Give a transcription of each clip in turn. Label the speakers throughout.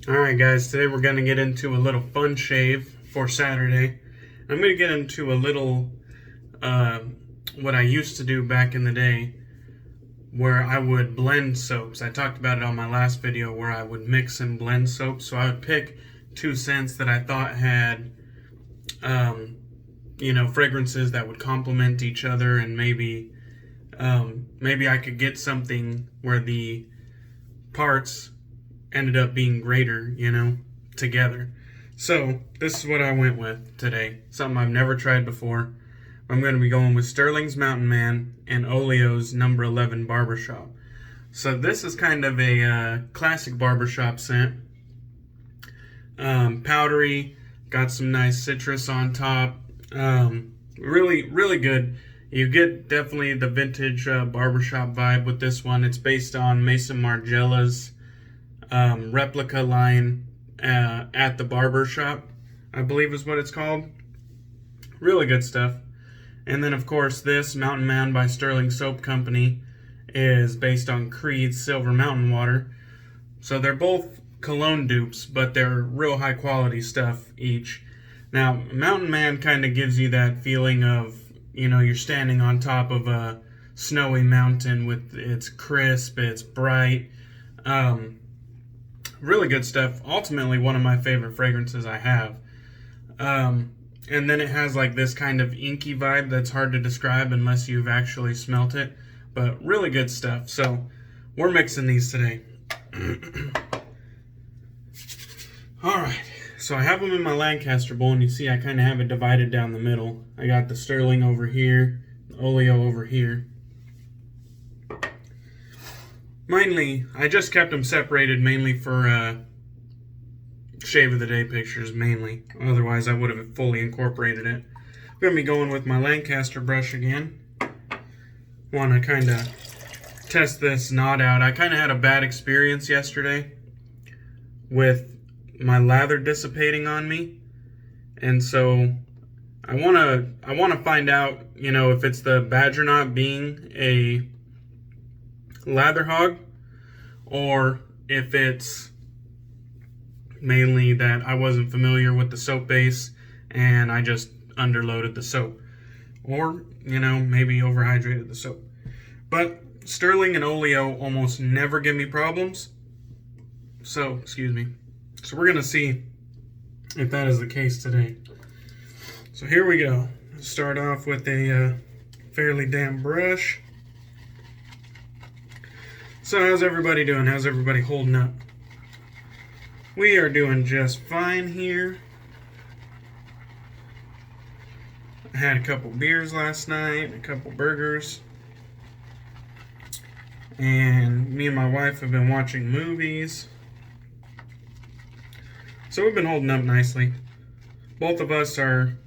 Speaker 1: Alright guys, today we're going to get into a little fun shave for Saturday. I'm going to get into a little, what I used to do back in the day, where I would blend soaps. I talked about it on my last video where I would mix and blend soaps. So I would pick 2 scents that I thought had, fragrances that would complement each other, and maybe I could get something where the parts ended up being greater, together. So this is what I went with today. Something I've never tried before. I'm going to be going with Stirling's Mountain Man and Oleo's No.11 Barbershop. So this is kind of a classic barbershop scent. Powdery, got some nice citrus on top. Really, really good. You get definitely the vintage barbershop vibe with this one. It's based on Mason Margiela's replica line at the barber shop, I believe is what it's called. Really good stuff. And then of course this Mountain Man by Stirling Soap Company is based on Creed's Silver Mountain Water. So they're both cologne dupes, but they're real high quality stuff each. Now Mountain Man kind of gives you that feeling of, you're standing on top of a snowy mountain with it's crisp, it's bright. Really good stuff. Ultimately, one of my favorite fragrances I have. And then it has like this kind of inky vibe that's hard to describe unless you've actually smelt it. But really good stuff. So we're mixing these today. Alright, so I have them in my Lancaster bowl, and you see I kind of have it divided down the middle. I got the Stirling over here, the Oleo over here. Mainly, I just kept them separated mainly for shave of the day pictures, mainly. Otherwise, I would have fully incorporated it. I'm going to be going with my Lancaster brush again. Want to kind of test this knot out. I kind of had a bad experience yesterday with my lather dissipating on me. And so, I want to find out, if it's the badger knot being a lather hog, or if it's mainly that I wasn't familiar with the soap base and I just underloaded the soap, or maybe overhydrated the soap. But Stirling and Oleo almost never give me problems, so we're gonna see if that is the case today. So here we go. Start off with a fairly damp brush. So how's everybody doing? How's everybody holding up? We are doing just fine here. I had a couple beers last night, a couple burgers. And me and my wife have been watching movies. So we've been holding up nicely. Both of us are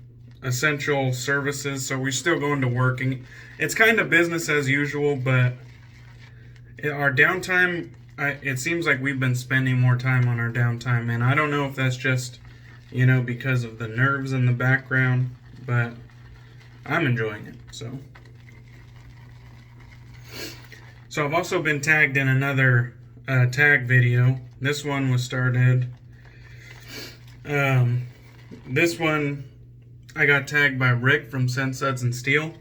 Speaker 1: essential services, so we're still going to work. And it's kind of business as usual, but our downtime, it seems like we've been spending more time on our downtime, and I don't know if that's just, because of the nerves in the background, but I'm enjoying it, so. So I've also been tagged in another tag video. This one was started, this one I got tagged by Rick from Suds and Steel.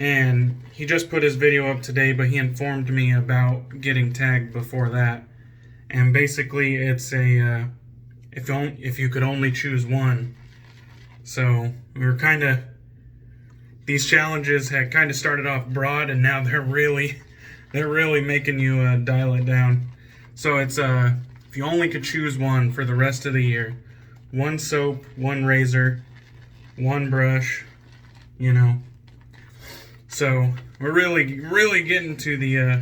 Speaker 1: And he just put his video up today, but he informed me about getting tagged before that. And basically, it's a if you could only choose one. So we were these challenges had kind of started off broad, and now they're really making you dial it down. So it's if you only could choose one for the rest of the year, one soap, one razor, one brush, So we're really getting to the,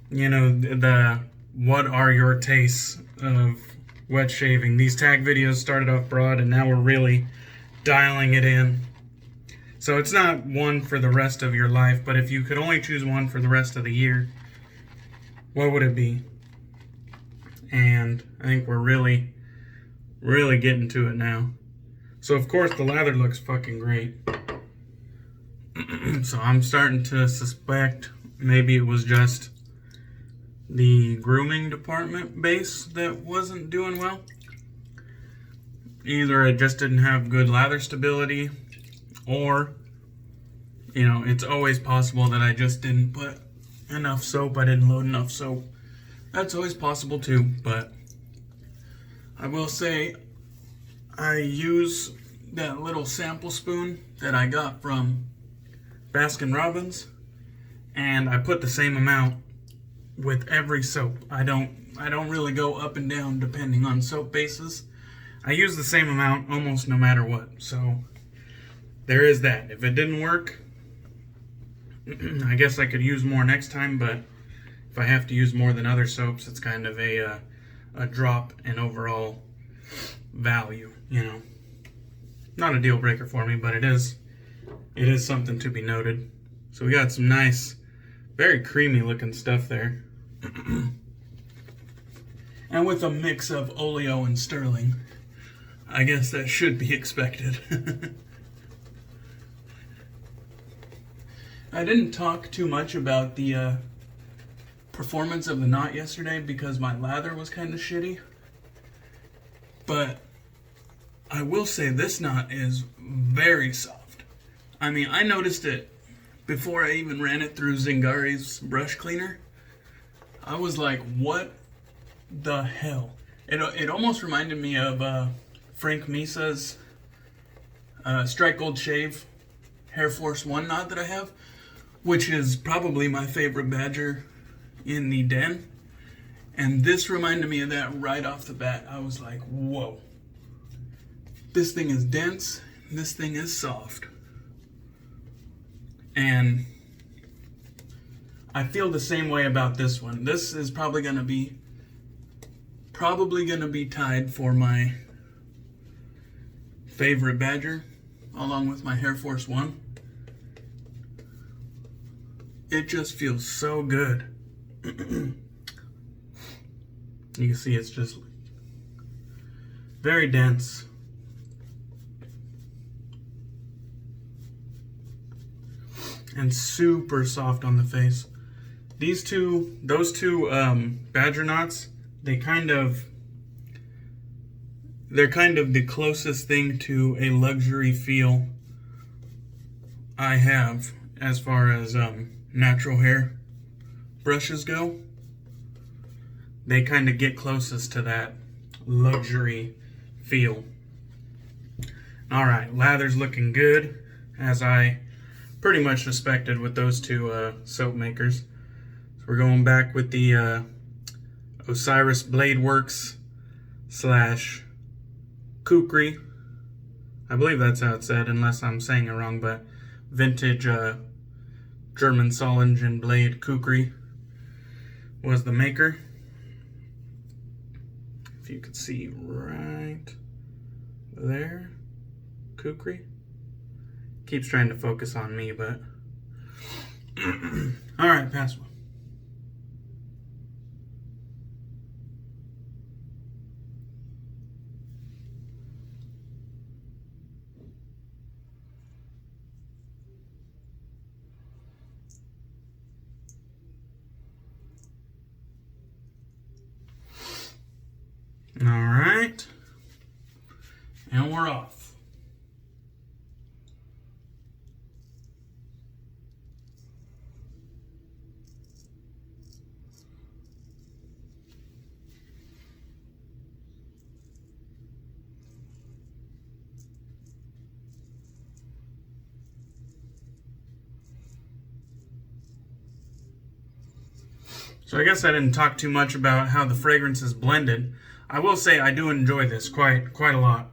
Speaker 1: the what are your tastes of wet shaving. These tag videos started off broad, and now we're really dialing it in. So it's not one for the rest of your life, but if you could only choose one for the rest of the year, what would it be? And I think we're really getting to it now. So of course the lather looks fucking great. So I'm starting to suspect maybe it was just the grooming department base that wasn't doing well. Either it just didn't have good lather stability, or, you know, it's always possible that I just didn't put enough soap, I didn't load enough soap. That's always possible too, but I will say I use that little sample spoon that I got from Baskin-Robbins, and I put the same amount with every soap. I don't really go up and down depending on soap bases. I use the same amount almost no matter what. So there is that. If it didn't work, I guess I could use more next time, but if I have to use more than other soaps, it's kind of a drop in overall value, you know. Not a deal breaker for me, but it is something to be noted. So we got some nice, very creamy looking stuff there. And with a mix of Oleo and Stirling, I guess that should be expected. I didn't talk too much about the performance of the knot yesterday because my lather was kind of shitty. But I will say this knot is very soft. I mean, I noticed it before I even ran it through Zingari's brush cleaner. I was like, what the hell? It almost reminded me of Frank Misa's Strike Gold Shave Hair Force 1 knot that I have, which is probably my favorite badger in the den. And this reminded me of that right off the bat. I was like, whoa. This thing is dense, this thing is soft. And I feel the same way about this one. This is probably gonna be tied for my favorite badger, along with my Hair Force 1. It just feels so good. You can see it's just very dense. And super soft on the face. Those two badger knots, they're kind of the closest thing to a luxury feel I have as far as natural hair brushes go. They kind of get closest to that luxury feel. Alright, lather's looking good, as I pretty much suspected with those two soap makers. So we're going back with the Osiris Bladeworks / Kukri. I believe that's how it's said, unless I'm saying it wrong, but vintage German saw engine blade Kukri was the maker. If you could see right there, Kukri. Keeps trying to focus on me, but all right, pass one. All right, and we're off. So I guess I didn't talk too much about how the fragrance is blended. I will say I do enjoy this quite a lot.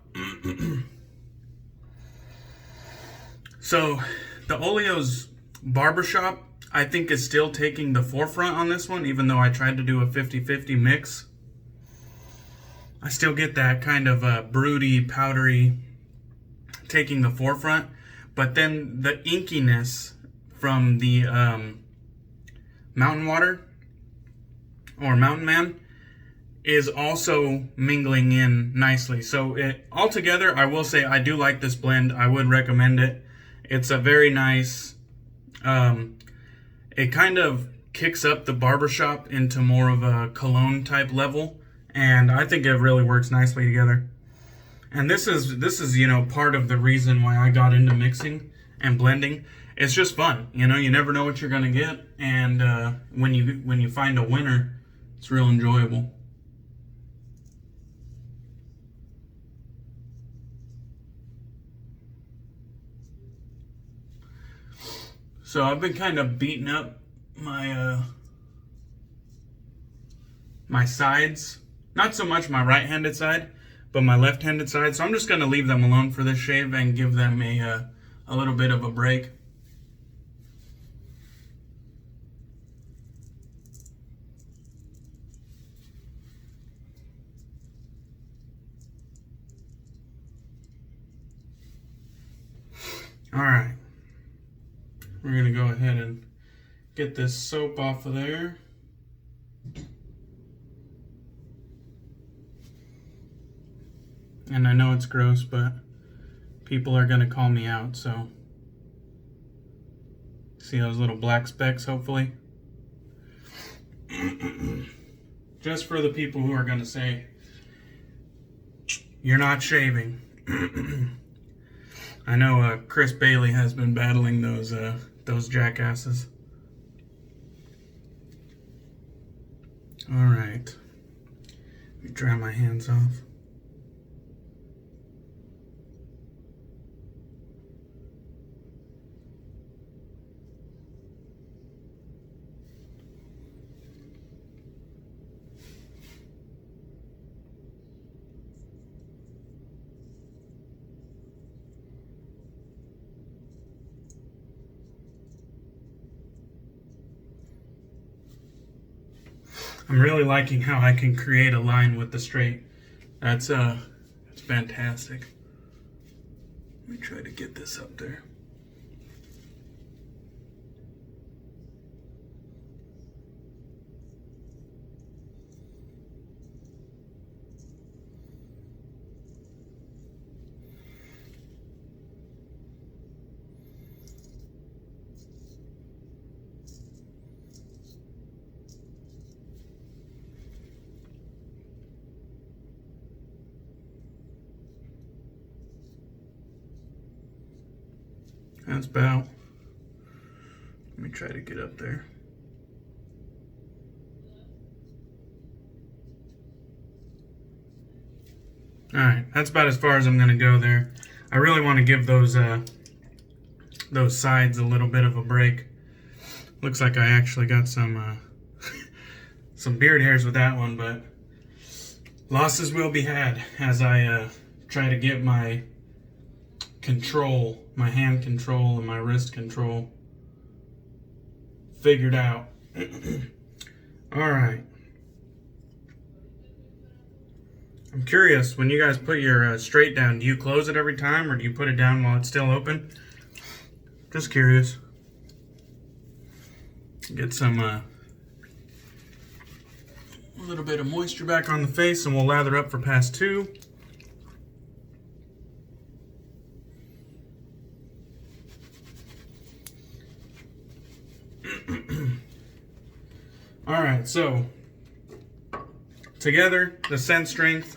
Speaker 1: So the Oleo's Barbershop, I think, is still taking the forefront on this one, even though I tried to do a 50-50 mix. I still get that kind of broody, powdery taking the forefront, but then the inkiness from the Mountain Water or Mountain Man is also mingling in nicely. So altogether, I will say I do like this blend. I would recommend it. It's a very nice, it kind of kicks up the barbershop into more of a cologne type level, and I think it really works nicely together. And this is part of the reason why I got into mixing and blending. It's just fun, you never know what you're gonna get, and when you find a winner, it's real enjoyable. So I've been kind of beating up my my sides, not so much my right-handed side, but my left-handed side. So I'm just going to leave them alone for this shave and give them a little bit of a break. All right, we're going to go ahead and get this soap off of there. And I know it's gross, but people are going to call me out, so see those little black specks, hopefully? Just for the people who are going to say, you're not shaving. I know Chris Bailey has been battling those jackasses. All right. Let me dry my hands off. I'm really liking how I can create a line with the straight. That's fantastic. Let me try to get this up there. That's about. Let me try to get up there. Alright, that's about as far as I'm going to go there. I really want to give those sides a little bit of a break. Looks like I actually got some some beard hairs with that one, but losses will be had as I try to get my control, my hand control and my wrist control figured out. All right. I'm curious, when you guys put your straight down, do you close it every time or do you put it down while it's still open? Just curious. Get some a little bit of moisture back on the face and we'll lather up for pass 2. Alright, so together the scent strength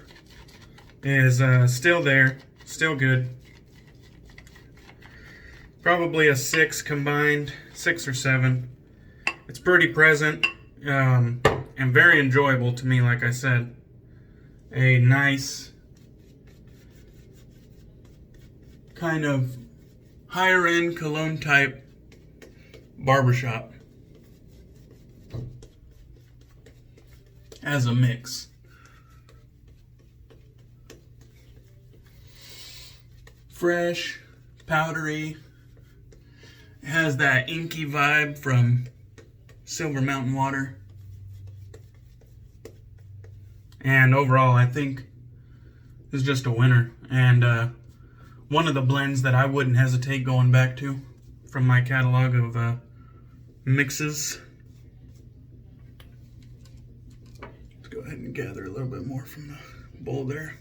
Speaker 1: is still there, still good. Probably a 6 combined, 6 or 7. It's pretty present and very enjoyable to me, like I said. A nice kind of higher end cologne type barbershop as a mix. Fresh, powdery, it has that inky vibe from Silver Mountain Water. And overall, I think is just a winner. And one of the blends that I wouldn't hesitate going back to from my catalog of mixes. Let's go ahead and gather a little bit more from the bowl there.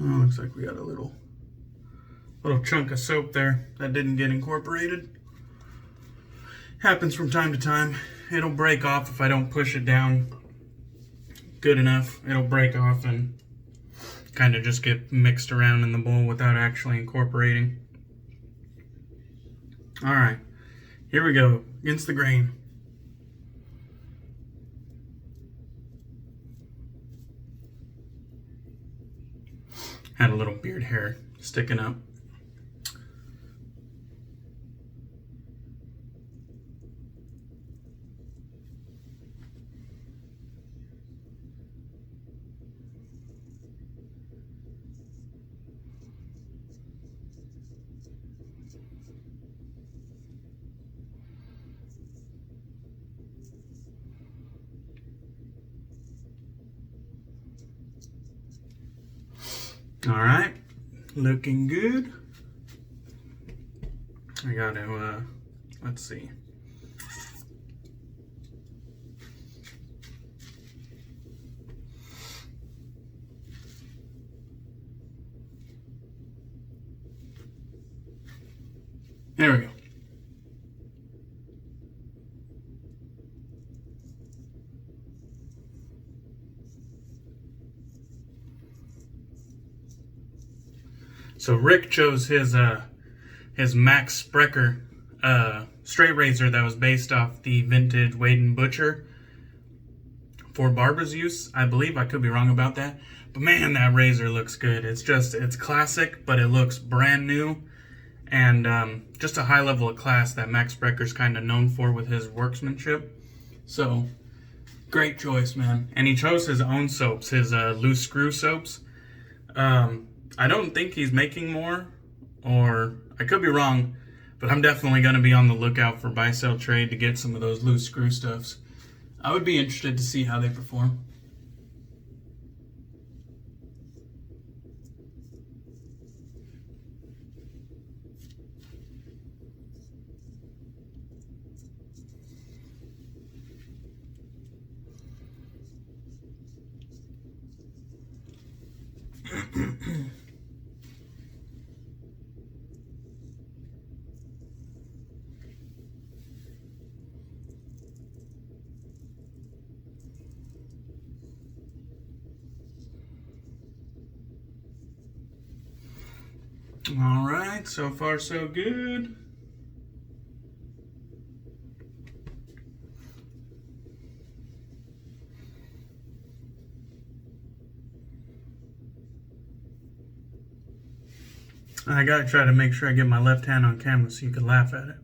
Speaker 1: Oh, looks like we got a little chunk of soap there that didn't get incorporated. Happens from time to time. It'll break off if I don't push it down good enough. It'll break off and kind of just get mixed around in the bowl without actually incorporating. Alright, here we go, against the grain. Had a little beard hair sticking up. All right, looking good. I got to, let's see. There we go. So Rick chose his Max Sprecher straight razor that was based off the vintage Wade & Butcher for barber's use. I believe, I could be wrong about that. But man, that razor looks good. It's classic, but it looks brand new. And just a high level of class that Max Sprecher's kind of known for with his workmanship. So, great choice, man. And he chose his own soaps, his loose screw soaps. I don't think he's making more, or I could be wrong, but I'm definitely going to be on the lookout for buy-sell trade to get some of those loose screw stuffs. I would be interested to see how they perform. All right, so far so good. I gotta try to make sure I get my left hand on camera so you can laugh at it.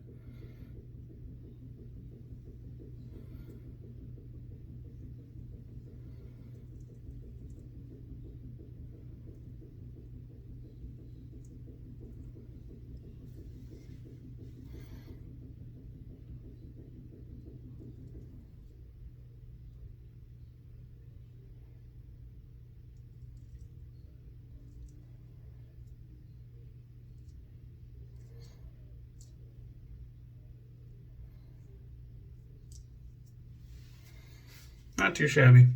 Speaker 1: Not too shabby.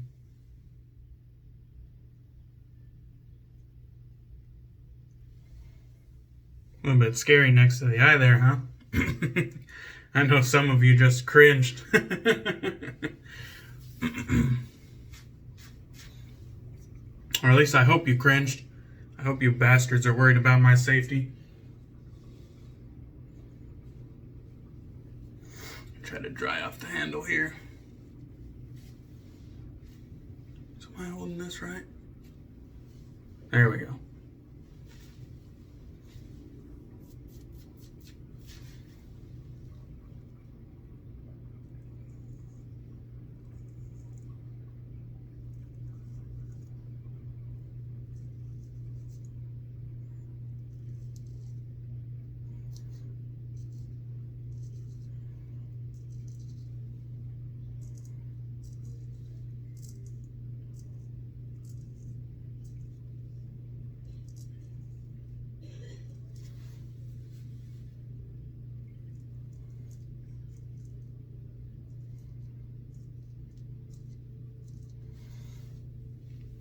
Speaker 1: A little bit scary next to the eye there, huh? I know some of you just cringed. Or at least I hope you cringed. I hope you bastards are worried about my safety. Try to dry off the handle here. Am I holding this right? There we go.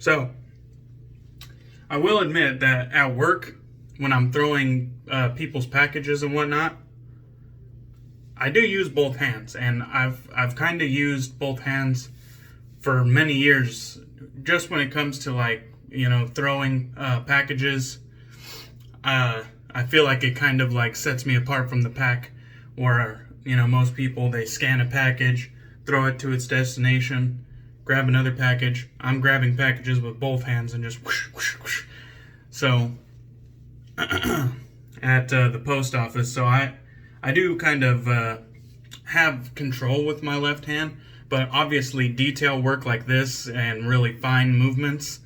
Speaker 1: So, I will admit that at work, when I'm throwing people's packages and whatnot, I do use both hands, and I've kind of used both hands for many years. Just when it comes to, like, you know, throwing packages, I feel like it kind of like sets me apart from the pack, where, you know, most people, they scan a package, throw it to its destination, grab another package. I'm grabbing packages with both hands and just whoosh, whoosh, whoosh. So at the post office, so I do kind of have control with my left hand, but obviously detail work like this and really fine movements,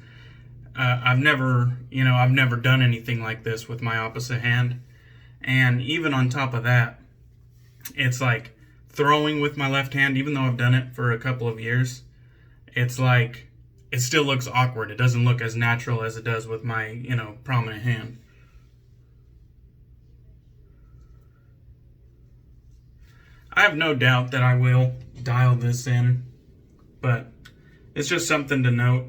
Speaker 1: I've never done anything like this with my opposite hand. And even on top of that, it's like throwing with my left hand, even though I've done it for a couple of years, it's like it still looks awkward. It doesn't look as natural as it does with my, you know, prominent hand. I have no doubt that I will dial this in, but it's just something to note.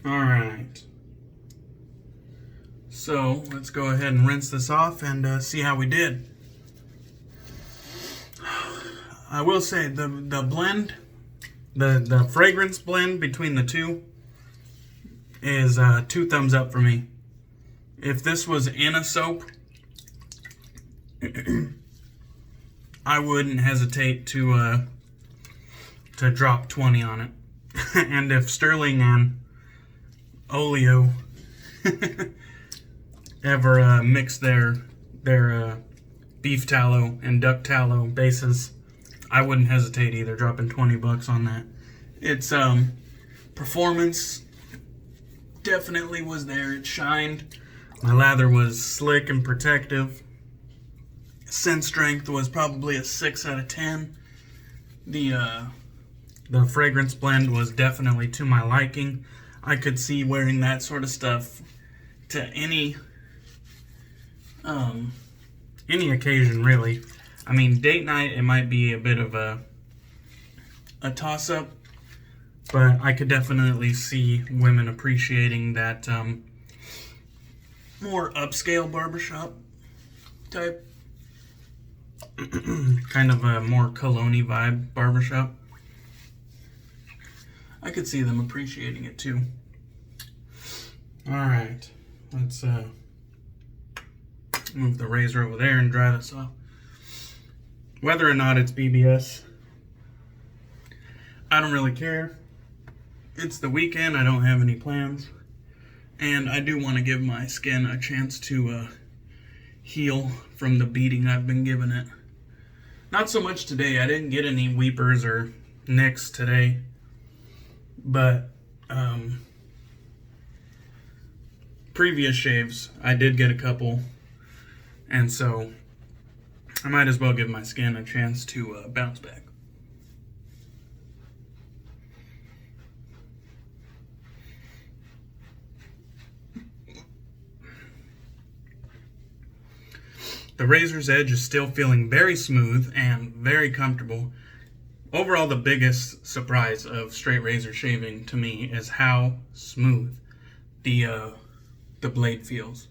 Speaker 1: Alright, so let's go ahead and rinse this off and see how we did. I will say the blend, the fragrance blend between the two is 2 thumbs up for me. If this was in a soap, I wouldn't hesitate to drop 20 on it. And if Stirling and Oleo ever mix their beef tallow and duck tallow bases, I wouldn't hesitate either, dropping 20 bucks on that. It's performance definitely was there. It shined. My lather was slick and protective. Scent strength was probably a 6 out of 10. The fragrance blend was definitely to my liking. I could see wearing that sort of stuff to any occasion, really. I mean, date night, it might be a bit of a toss-up, but I could definitely see women appreciating that more upscale barbershop type, kind of a more cologne-y vibe barbershop. I could see them appreciating it too. Alright, let's move the razor over there and dry this off. Whether or not it's BBS, I don't really care. It's the weekend, I don't have any plans. And I do want to give my skin a chance to heal from the beating I've been giving it. Not so much today, I didn't get any weepers or nicks today. But previous shaves, I did get a couple, and so I might as well give my skin a chance to bounce back. The razor's edge is still feeling very smooth and very comfortable. Overall, the biggest surprise of straight razor shaving to me is how smooth the blade feels.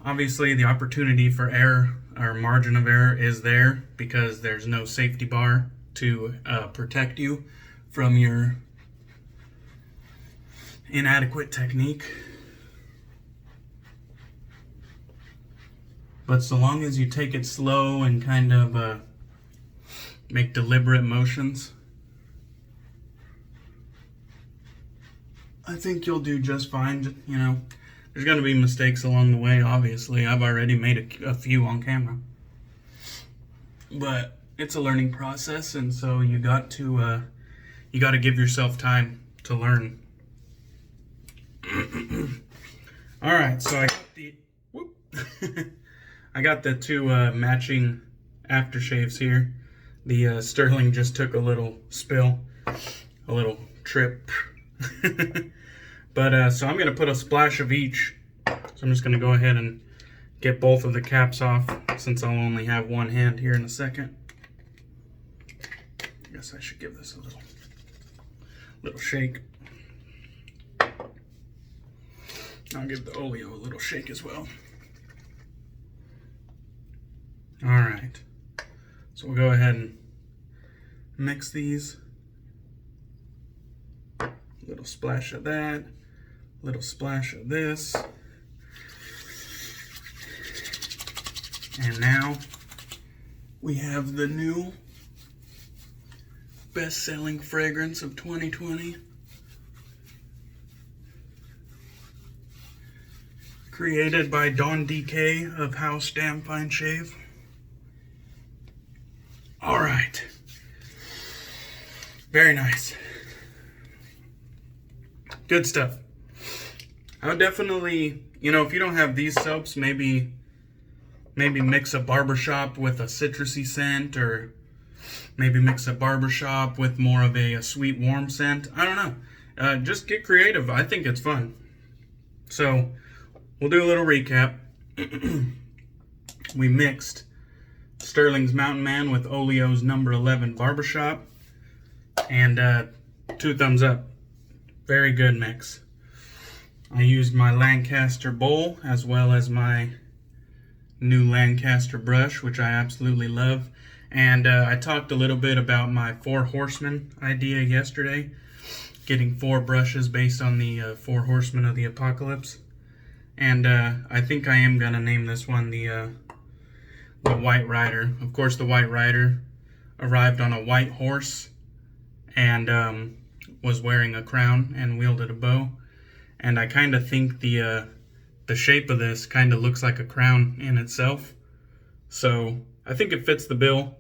Speaker 1: Obviously, the opportunity for error or margin of error is there because there's no safety bar to protect you from your inadequate technique. But so long as you take it slow and kind of make deliberate motions, I think you'll do just fine. You know, there's going to be mistakes along the way, obviously. I've already made a few on camera. But it's a learning process, and so you got to give yourself time to learn. All right, so I got the I got the two matching aftershaves here. The Stirling just took a little spill, a little trip. But so I'm going to put a splash of each. So I'm just going to go ahead and get both of the caps off since I'll only have one hand here in a second. guess I should give this a little shake. I'll give the Oleo a little shake as well. All right, so we'll go ahead and mix these. A little splash of that, little splash of this. And now we have the new best-selling fragrance of 2020. Created by Dawn DK of House Damn Fine Shave. All right. Very nice. Good stuff. I would definitely, if you don't have these soaps, maybe mix a barbershop with a citrusy scent, or maybe mix a barbershop with more of a sweet warm scent. I don't know. Just get creative. I think it's fun. So we'll do a little recap. We mixed Stirling's Mountain Man with Oleo's number 11 Barbershop. And 2 thumbs up. Very good mix. I used my Lancaster bowl as well as my new Lancaster brush, which I absolutely love. And I talked a little bit about my 4 Horsemen idea yesterday. Getting 4 brushes based on the 4 Horsemen of the Apocalypse. And I think I am going to name this one the White Rider. Of course, the White Rider arrived on a white horse and was wearing a crown and wielded a bow. And I kind of think the shape of this kind of looks like a crown in itself. So I think it fits the bill.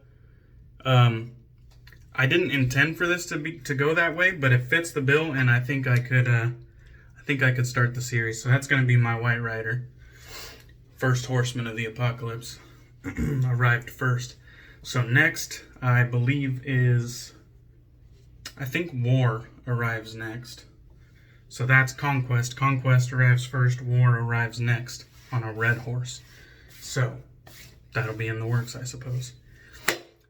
Speaker 1: I didn't intend for this to go that way, but it fits the bill, and I think I could start the series. So that's going to be my White Rider. First Horseman of the Apocalypse. Arrived first. So next, I believe I think War arrives next. So that's Conquest. Conquest arrives first, War arrives next on a red horse. So that'll be in the works, I suppose.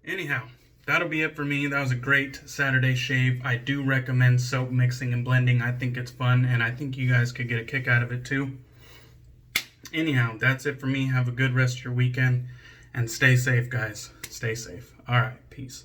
Speaker 1: Anyhow, that'll be it for me. That was a great Saturday shave. I do recommend soap mixing and blending. I think it's fun, and I think you guys could get a kick out of it too. Anyhow, that's it for me. Have a good rest of your weekend, and stay safe, guys. Stay safe. All right, peace.